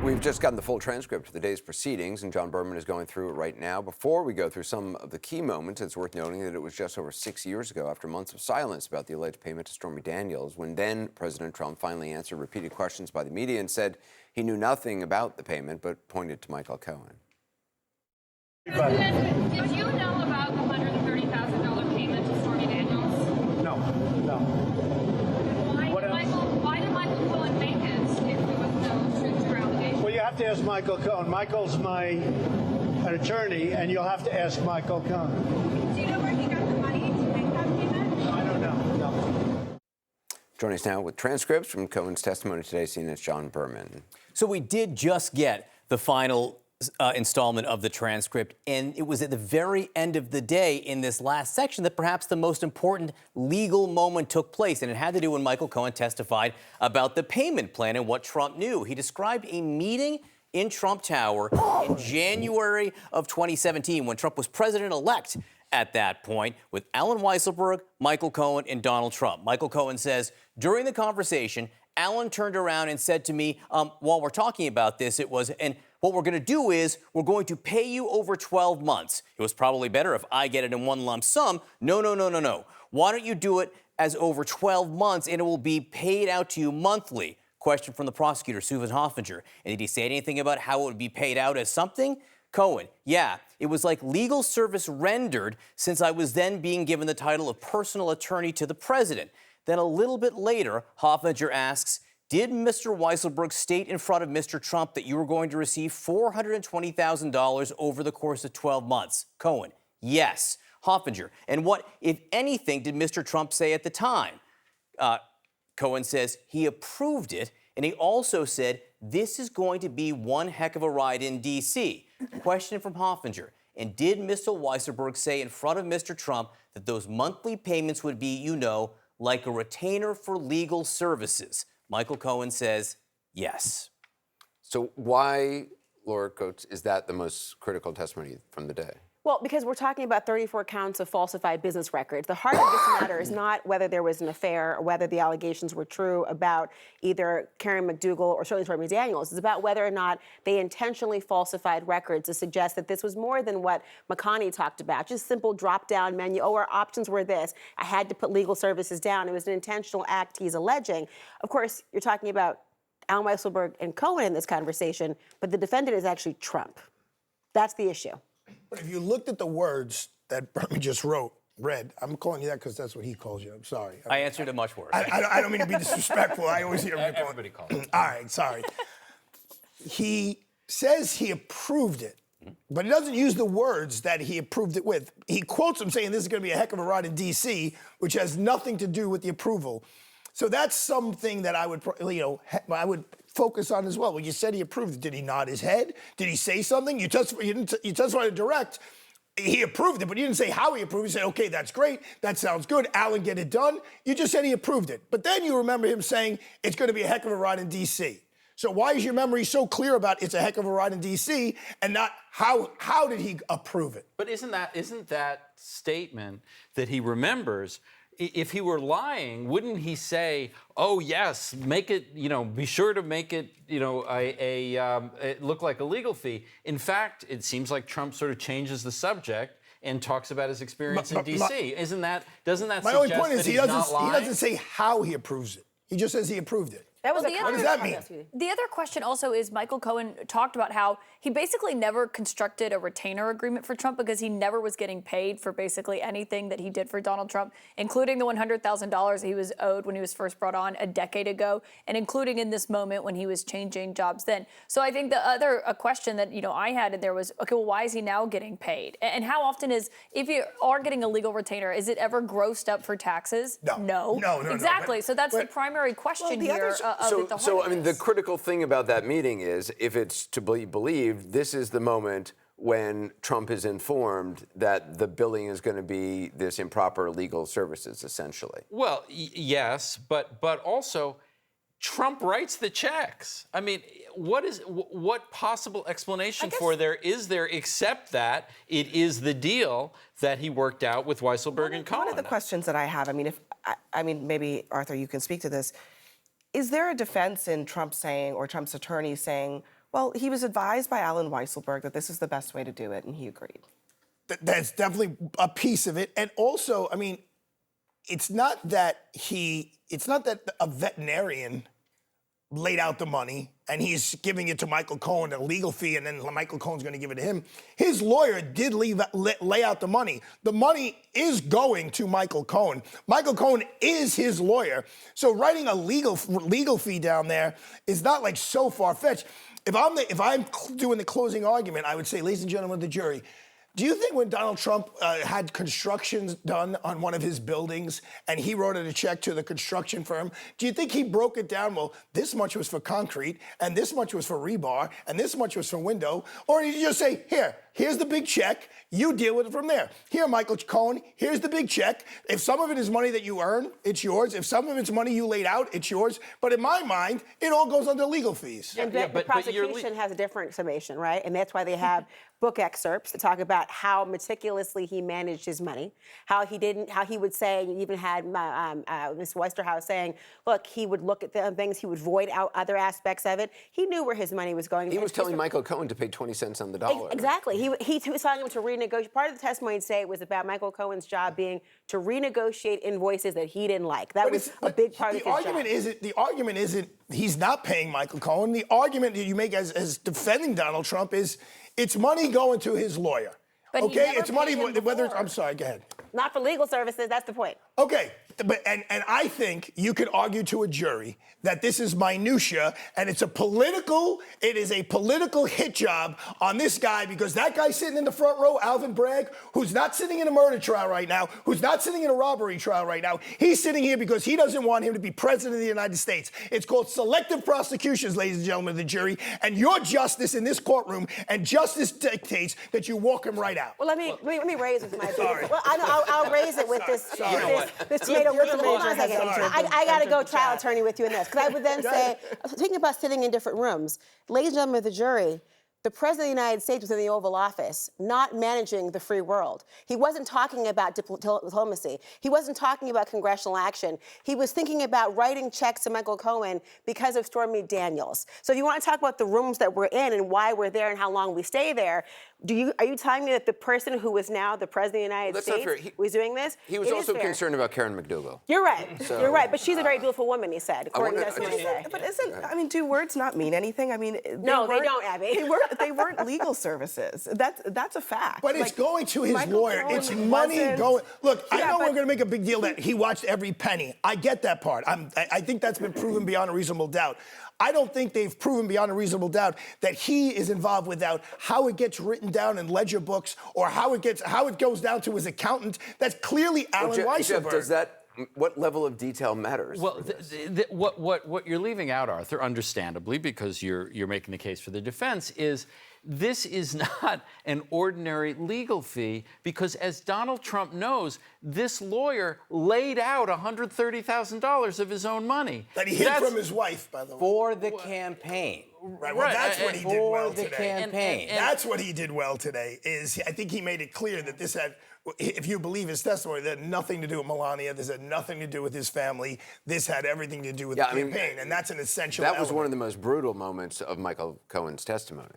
We've just gotten the full transcript of the day's proceedings, and John Berman is going through it right now. Before we go through some of the key moments, it's worth noting that it was just over 6 years ago, after months of silence about the alleged payment to Stormy Daniels, when then President Trump finally answered repeated questions by the media and said he knew nothing about the payment, but pointed to Michael Cohen. President, did you know about the $130,000 payment to Stormy Daniels? No. Why did Michael Cohen make it if there was no truth to your allegation? Well, you have to ask Michael Cohen. Michael's an attorney, and you'll have to ask Michael Cohen. Do you know where he got the money to make that payment? I don't know. No. Joining us now with transcripts from Cohen's testimony today, CNN's John Berman. So we did just get the final installment of the transcript, and it was at the very end of the day in this last section that perhaps the most important legal moment took place, and it had to do when Michael Cohen testified about the payment plan and what Trump knew. He described a meeting in Trump Tower in January of 2017 when Trump was president-elect at that point with Allen Weisselberg, Michael Cohen, and Donald Trump. Michael Cohen says, during the conversation, Allen turned around and said to me, while we're talking about this, and what we're going to do is we're going to pay you over 12 months. It was probably better if I get it in one lump sum. No. Why don't you do it as over 12 months and it will be paid out to you monthly? Question from the prosecutor, Susan Hoffinger. And did he say anything about how it would be paid out as something? Cohen, yeah, it was like legal service rendered since I was then being given the title of personal attorney to the president. Then a little bit later, Hoffinger asks, did Mr. Weisselberg state in front of Mr. Trump that you were going to receive $420,000 over the course of 12 months? Cohen, yes. Hoffinger, and what, if anything, did Mr. Trump say at the time? Cohen says he approved it, and he also said this is going to be one heck of a ride in D.C. Question from Hoffinger, and did Mr. Weisselberg say in front of Mr. Trump that those monthly payments would be, like a retainer for legal services? Michael Cohen says yes. So why, Laura Coates, is that the most critical testimony from the day? Well, because we're talking about 34 counts of falsified business records. The heart of this matter is not whether there was an affair or whether the allegations were true about either Karen McDougal or certainly Stormy Daniels. It's about whether or not they intentionally falsified records to suggest that this was more than what McConney talked about, just simple drop-down menu. Oh, our options were this. I had to put legal services down. It was an intentional act he's alleging. Of course, you're talking about Allen Weisselberg and Cohen in this conversation, but the defendant is actually Trump. That's the issue. But if you looked at the words that Berman just read, I'm calling you that because that's what he calls you. I'm sorry. I answered it much worse. I don't mean to be disrespectful. I always hear him Everybody calls it. All right, sorry. He says he approved it, but he doesn't use the words that he approved it with. He quotes him saying this is going to be a heck of a ride in D.C., which has nothing to do with the approval. So that's something that I would focus on as well. Well, you said he approved it. Did he nod his head? Did he say something? You testified to direct. He approved it, but you didn't say how he approved it. You said, okay, that's great. That sounds good. Allen, get it done. You just said he approved it. But then you remember him saying it's going to be a heck of a ride in D.C. So why is your memory so clear about it's a heck of a ride in D.C. and not how did he approve it? But isn't that statement that he remembers? If he were lying, wouldn't he say, "Oh yes, make it, be sure to make it, it look like a legal fee"? In fact, it seems like Trump sort of changes the subject and talks about his experience in D.C. Doesn't that suggest my only point is that he he's not lying? doesn't say how he approves it. He just says he approved it. That was Well, What does that mean? The other question also is Michael Cohen talked about how he basically never constructed a retainer agreement for Trump because he never was getting paid for basically anything that he did for Donald Trump, including the $100,000 he was owed when he was first brought on a decade ago, and including in this moment when he was changing jobs then. So I think the other question that I had in there was, okay, well, why is he now getting paid? And how often if you are getting a legal retainer, is it ever grossed up for taxes? No. Exactly. So that's the primary question here. So, I mean, the critical thing about that meeting is, if it's to be believed, this is the moment when Trump is informed that the billing is going to be this improper legal services, essentially. Well, yes, but also Trump writes the checks. I mean, what possible explanation is there except that it is the deal that he worked out with Weisselberg and Cohen? One of the questions that I have, maybe Arthur, you can speak to this. Is there a defense in Trump saying, or Trump's attorney saying, Well, he was advised by Alan Weisselberg that this is the best way to do it, and he agreed. That's definitely a piece of it. And also, I mean, it's not that a veterinarian laid out the money and he's giving it to Michael Cohen, a legal fee, and then Michael Cohen's going to give it to him. His lawyer did lay out the money. The money is going to Michael Cohen. Michael Cohen is his lawyer. So writing a legal fee down there is not like so far-fetched. If I'm doing the closing argument, I would say, ladies and gentlemen of the jury, do you think when Donald Trump had construction done on one of his buildings and he wrote a check to the construction firm, do you think he broke it down? Well, this much was for concrete, and this much was for rebar, and this much was for window? Or did you just say, here's the big check, you deal with it from there. Here, Michael Cohen, here's the big check. If some of it is money that you earn, it's yours. If some of it's money you laid out, it's yours. But in my mind, it all goes under legal fees. And the prosecution has a different summation, right? And that's why they have book excerpts that talk about how meticulously he managed his money, how he would say, you even had Ms. Westerhouse saying, look, he would look at the things, he would void out other aspects of it. He knew where his money was going. He was telling Michael Cohen to pay 20 cents on the dollar. Exactly. He was telling him to renegotiate. Part of the testimony today was about Michael Cohen's job being to renegotiate invoices that he didn't like. That was a big part of his job. The argument isn't he's not paying Michael Cohen. The argument that you make as defending Donald Trump is it's money going to his lawyer. But okay, it's money whether it's, I'm sorry, go ahead. Not for legal services, that's the point. Okay, but and I think you could argue to a jury that this is minutia and it is a political hit job on this guy because that guy sitting in the front row, Alvin Bragg, who's not sitting in a murder trial right now, who's not sitting in a robbery trial right now, he's sitting here because he doesn't want him to be president of the United States. It's called selective prosecutions, ladies and gentlemen of the jury, and your justice in this courtroom and justice dictates that you walk him right out. Well, let me raise it with my Sorry. Well, I'll raise it with this tomato. I got to go trial attorney with you in this. Because I would then say, thinking about sitting in different rooms, ladies and gentlemen of the jury, the President of the United States was in the Oval Office, not managing the free world. He wasn't talking about diplomacy. He wasn't talking about congressional action. He was thinking about writing checks to Michael Cohen because of Stormy Daniels. So if you want to talk about the rooms that we're in and why we're there and how long we stay there, are you telling me that the person who is now the President of the United States was doing this? He was also concerned about Karen McDougal. You're right. You're right. But she's a very beautiful woman, he said, according to testimony. But do words not mean anything? I mean, no, they don't, Abby. They weren't legal services. That's a fact. But it's going to his lawyer. It's money going. Look, I know we're going to make a big deal that he watched every penny. I get that part. I think that's been proven beyond a reasonable doubt. I don't think they've proven beyond a reasonable doubt that he is involved without how it gets written down in ledger books or how it goes down to his accountant. That's clearly Alan Weisselberg. Jeff, what level of detail matters? Well, what you're leaving out, Arthur, understandably, because you're making the case for the defense, is this is not an ordinary legal fee because, as Donald Trump knows, this lawyer laid out $130,000 of his own money. That he hid from his wife, by the way. For the campaign. Right, well, that's what he did well today. For the campaign. That's what he did well today, is I think he made it clear that this had, if you believe his testimony, that had nothing to do with Melania. This had nothing to do with his family. This had everything to do with the campaign, and that's an essential element. That was one of the most brutal moments of Michael Cohen's testimony.